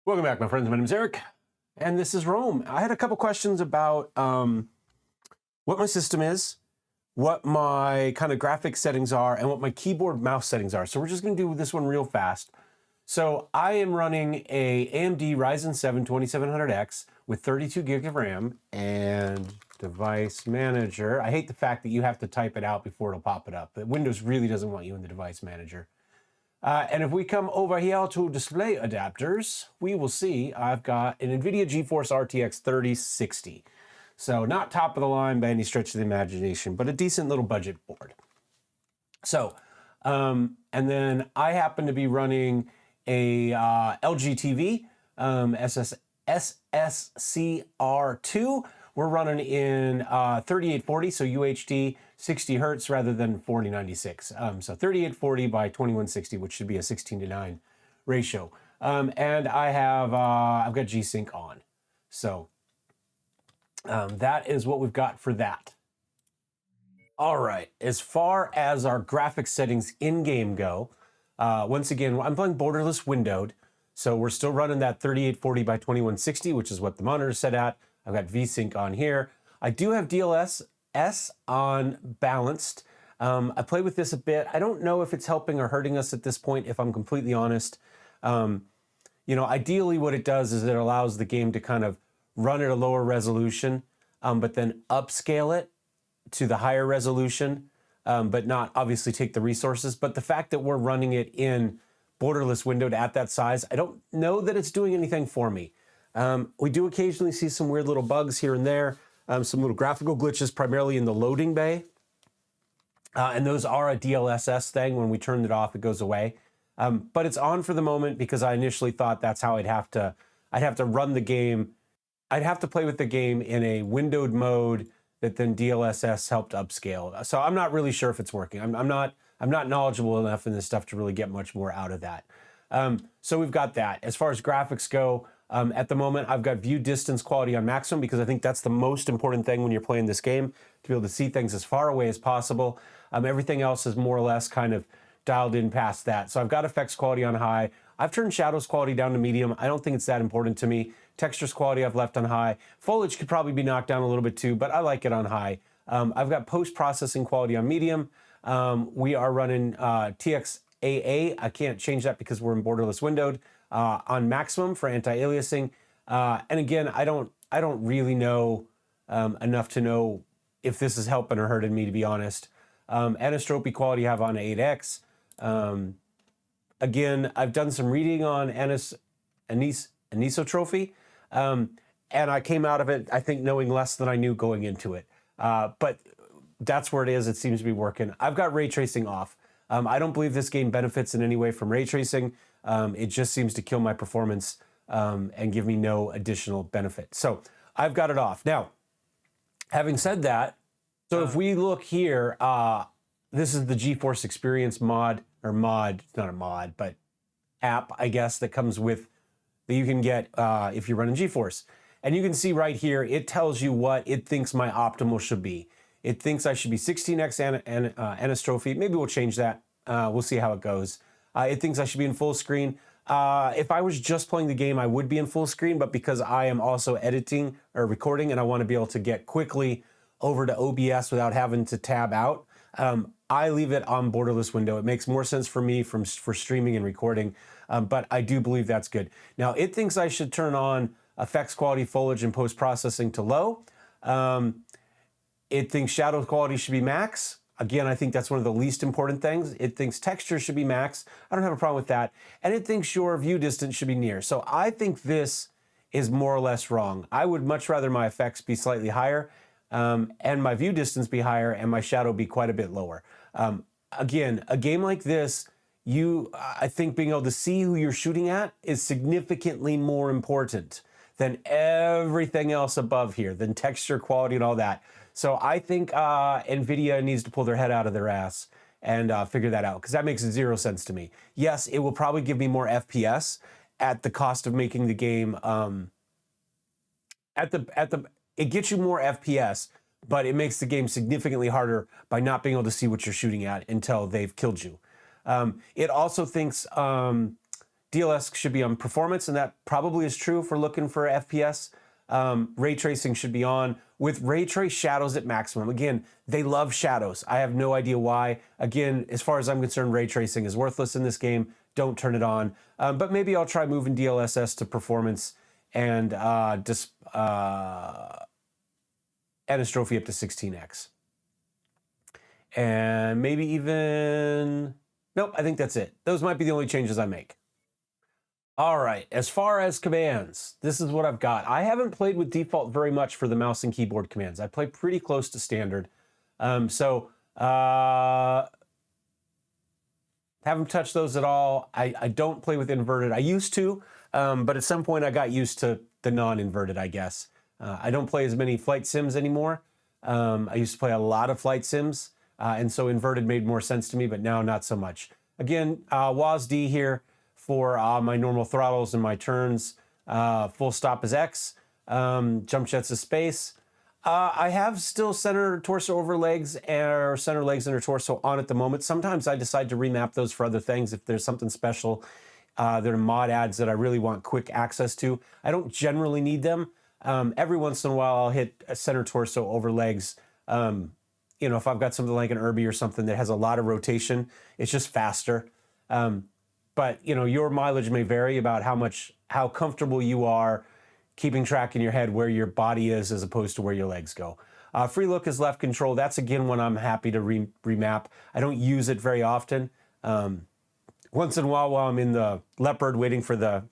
Welcome back, my friends. My name is Eric, and this is Rome. I had a couple questions about what my system is, what my kind of graphics settings are, and what my keyboard mouse settings are. So we're just going to do this one real fast. So I am running a AMD Ryzen 7 2700X with 32 gig of RAM and device manager. I hate the fact that you have to type it out before it'll pop it up. But Windows really doesn't want you in the device manager. And if we come over here to display adapters, we will see I've got an NVIDIA GeForce RTX 3060. So not top of the line by any stretch of the imagination, but a decent little budget board. So, and then I happen to be running a LG TV, SSCR2. We're running in 3840, so UHD, 60 hertz rather than 4096. So 3840 by 2160, which should be a 16:9 ratio. And I have, I've got G-Sync on. So that is what we've got for that. All right, as far as our graphics settings in-game go, once again, I'm playing borderless windowed. So we're still running that 3840 by 2160, which is what the monitor is set at. I've got VSync on here. I do have DLSS on balanced. I play with this a bit. I don't know if it's helping or hurting us at this point, if I'm completely honest. You know, ideally what it does is it allows the game to kind of run at a lower resolution, but then upscale it to the higher resolution, but not obviously take the resources. But the fact that we're running it in borderless windowed at that size, I don't know that it's doing anything for me. We do occasionally see some weird little bugs here and there, some little graphical glitches, primarily in the loading bay. And those are a DLSS thing. When we turn it off, it goes away. But it's on for the moment because I initially thought that's how I'd have to run the game. I'd have to play with the game in a windowed mode that then DLSS helped upscale. So I'm not really sure if it's working. I'm not knowledgeable enough in this stuff to really get much more out of that. So we've got that. As far as graphics go, at the moment, I've got view distance quality on maximum because I think that's the most important thing when you're playing this game, to be able to see things as far away as possible. Everything else is more or less kind of dialed in past that. So I've got effects quality on high. I've turned shadows quality down to medium. I don't think it's that important to me. Textures quality I've left on high. Foliage could probably be knocked down a little bit too, but I like it on high. I've got post-processing quality on medium. We are running TXAA. I can't change that because we're in borderless windowed. On maximum for anti-aliasing. And again, I don't really know enough to know if this is helping or hurting me, to be honest. Anisotropy quality I have on 8x. Again, I've done some reading on anisotropy, and I came out of it, I think, knowing less than I knew going into it. But that's where it is. It seems to be working. I've got ray tracing off. I don't believe this game benefits in any way from ray tracing. It just seems to kill my performance and give me no additional benefit. So I've got it off. Now, having said that, so if we look here, this is the GeForce Experience mod, or mod, it's not a mod, but app, I guess, that comes with, that you can get if you're running GeForce. And you can see right here, it tells you what it thinks my optimal should be. It thinks I should be 16x anisotropy. Maybe we'll change that. We'll see how it goes. It thinks I should be in full screen. If I was just playing the game, I would be in full screen, but because I am also editing or recording and I want to be able to get quickly over to OBS without having to tab out, I leave it on borderless window. It makes more sense for me for streaming and recording, but I do believe that's good. Now, it thinks I should turn on effects quality, foliage, and post-processing to low. It thinks shadow quality should be max. Again, I think that's one of the least important things. It thinks texture should be max. I don't have a problem with that. And it thinks your view distance should be near. So I think this is more or less wrong. I would much rather my effects be slightly higher and my view distance be higher and my shadow be quite a bit lower. Again, a game like this, I think being able to see who you're shooting at is significantly more important than everything else above here, than texture quality and all that. So I think NVIDIA needs to pull their head out of their ass and figure that out, because that makes zero sense to me. Yes, it will probably give me more FPS at the cost of making the game, it gets you more FPS, but it makes the game significantly harder by not being able to see what you're shooting at until they've killed you. It also thinks DLS should be on performance, and that probably is true if we're looking for FPS. Ray tracing should be on with ray trace shadows at maximum. Again, they love shadows. I have no idea why. Again, as far as I'm concerned, ray tracing is worthless in this game. Don't turn it on. But maybe I'll try moving DLSS to performance and Anastrophe up to 16x. And maybe even, nope, I think that's it. Those might be the only changes I make. All right, as far as commands, this is what I've got. I haven't played with default very much for the mouse and keyboard commands. I play pretty close to standard. Haven't touched those at all. I don't play with inverted. I used to, but at some point I got used to the non-inverted, I guess. I don't play as many flight sims anymore. I used to play a lot of flight sims, and so inverted made more sense to me, but now not so much. Again, WASD here for my normal throttles and my turns. Full stop is X, jump jets is space. I have still center torso over legs or center legs under torso on at the moment. Sometimes I decide to remap those for other things if there's something special. There are mod adds that I really want quick access to. I don't generally need them. Every once in a while I'll hit a center torso over legs. You know, if I've got something like an Irby or something that has a lot of rotation, it's just faster. But you know, your mileage may vary about how comfortable you are keeping track in your head where your body is as opposed to where your legs go. Free look is left control. That's again one I'm happy to remap. I don't use it very often. Once in a while I'm in the leopard waiting for the,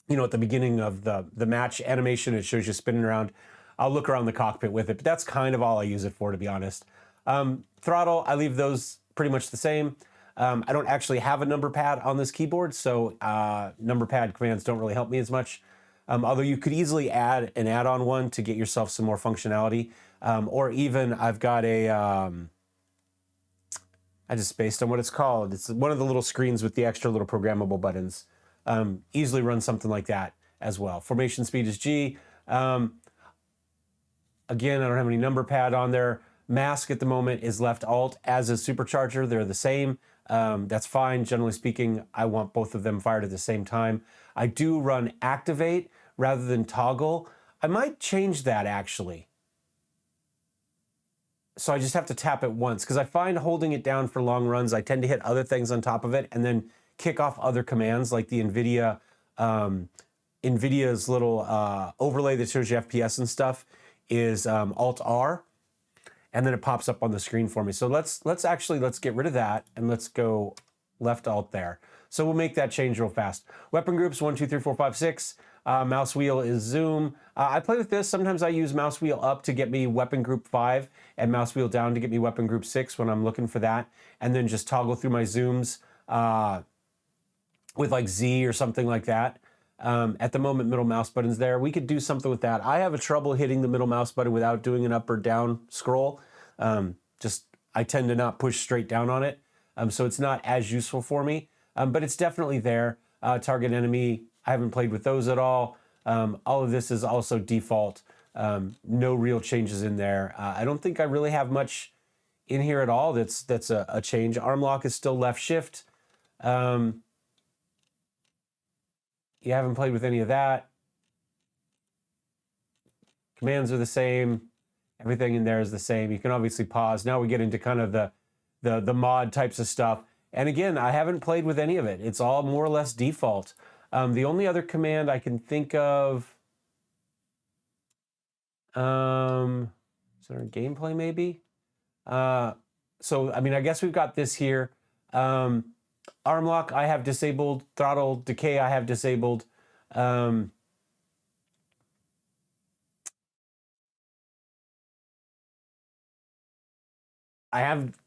you know, at the beginning of the match animation, it shows you spinning around. I'll look around the cockpit with it, but that's kind of all I use it for, to be honest. Throttle, I leave those pretty much the same. I don't actually have a number pad on this keyboard, so number pad commands don't really help me as much. Although you could easily add an add-on one to get yourself some more functionality. Or even I've got a, I just spaced on what it's called. It's one of the little screens with the extra little programmable buttons. Easily run something like that as well. Formation speed is G. Again, I don't have any number pad on there. Mask at the moment is left alt, as is supercharger. They're the same. That's fine. Generally speaking, I want both of them fired at the same time. I do run activate rather than toggle. I might change that actually. So I just have to tap it once because I find holding it down for long runs, I tend to hit other things on top of it and then kick off other commands like the NVIDIA's little overlay that shows you FPS and stuff is Alt-R. And then it pops up on the screen for me. So let's get rid of that and let's go left alt there. So we'll make that change real fast. Weapon groups 1, 2, 3, 4, 5, 6. Mouse wheel is zoom. I play with this. Sometimes I use mouse wheel up to get me weapon group 5 and mouse wheel down to get me weapon group 6 when I'm looking for that. And then just toggle through my zooms with like Z or something like that. At the moment, middle mouse button's there. We could do something with that. I have a trouble hitting the middle mouse button without doing an up or down scroll. I tend to not push straight down on it. So it's not as useful for me, but it's definitely there. Target enemy, I haven't played with those at all. All of this is also default. No real changes in there. I don't think I really have much in here at all that's a change. Arm lock is still left shift. You haven't played with any of that. Commands are the same. Everything in there is the same. You can obviously pause. Now we get into kind of the mod types of stuff. And again, I haven't played with any of it. It's all more or less default. The only other command I can think of, is there a gameplay maybe? So, I mean, I guess we've got this here. Arm lock I have disabled. Throttle decay I have disabled. I have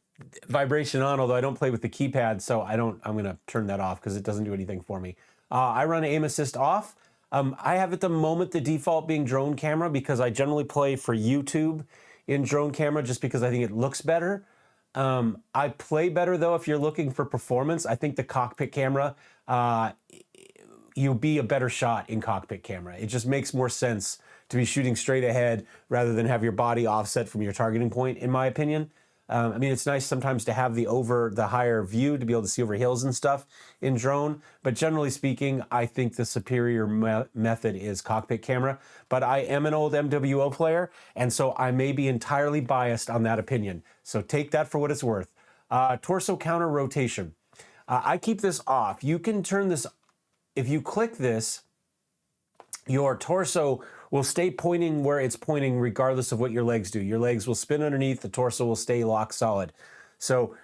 vibration on, although I don't play with the keypad, so I'm gonna turn that off because it doesn't do anything for me. I run aim assist off. I have at the moment the default being drone camera because I generally play for YouTube in drone camera just because I think it looks better. I play better though if you're looking for performance. I think the cockpit camera, you'll be a better shot in cockpit camera. It just makes more sense to be shooting straight ahead rather than have your body offset from your targeting point, in my opinion. I mean, it's nice sometimes to have the higher view to be able to see over hills and stuff in drone, but generally speaking, I think the superior method is cockpit camera. But I am an old MWO player, and so I may be entirely biased on that opinion. So take that for what it's worth. Torso counter rotation. I keep this off. You can turn this, if you click this, your torso will stay pointing where it's pointing regardless of what your legs do. Your legs will spin underneath, the torso will stay lock solid. So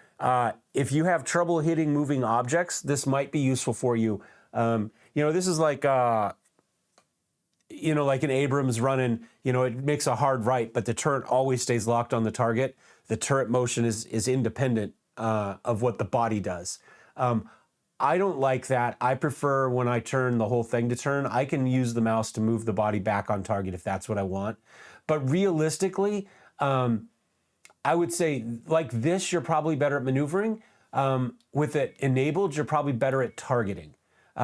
if you have trouble hitting moving objects, this might be useful for you. You know, this is like, you know, like an Abrams running, you know, it makes a hard right, but the turret always stays locked on the target. The turret motion is independent of what the body does. I don't like that. I prefer when I turn the whole thing to turn, I can use the mouse to move the body back on target if that's what I want. But realistically, I would say like this, you're probably better at maneuvering. With it enabled, you're probably better at targeting.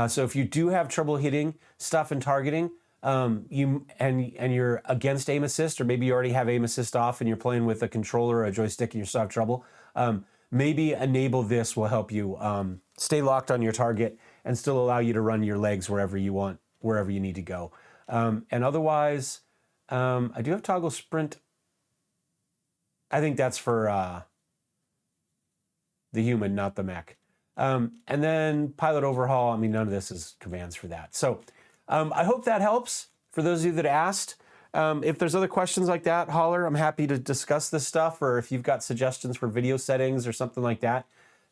So if you do have trouble hitting stuff and targeting, and you're against aim assist, or maybe you already have aim assist off and you're playing with a controller or a joystick and you still have trouble, maybe enable this will help you stay locked on your target and still allow you to run your legs wherever you want, wherever you need to go. And otherwise, I do have toggle sprint. I think that's for the human, not the mech. And then PilotOverhaul, I mean, none of this is commands for that. So I hope that helps for those of you that asked. If there's other questions like that, holler. I'm happy to discuss this stuff, or if you've got suggestions for video settings or something like that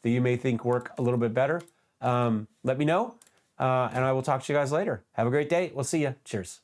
that you may think work a little bit better, let me know, and I will talk to you guys later. Have a great day. We'll see you. Cheers.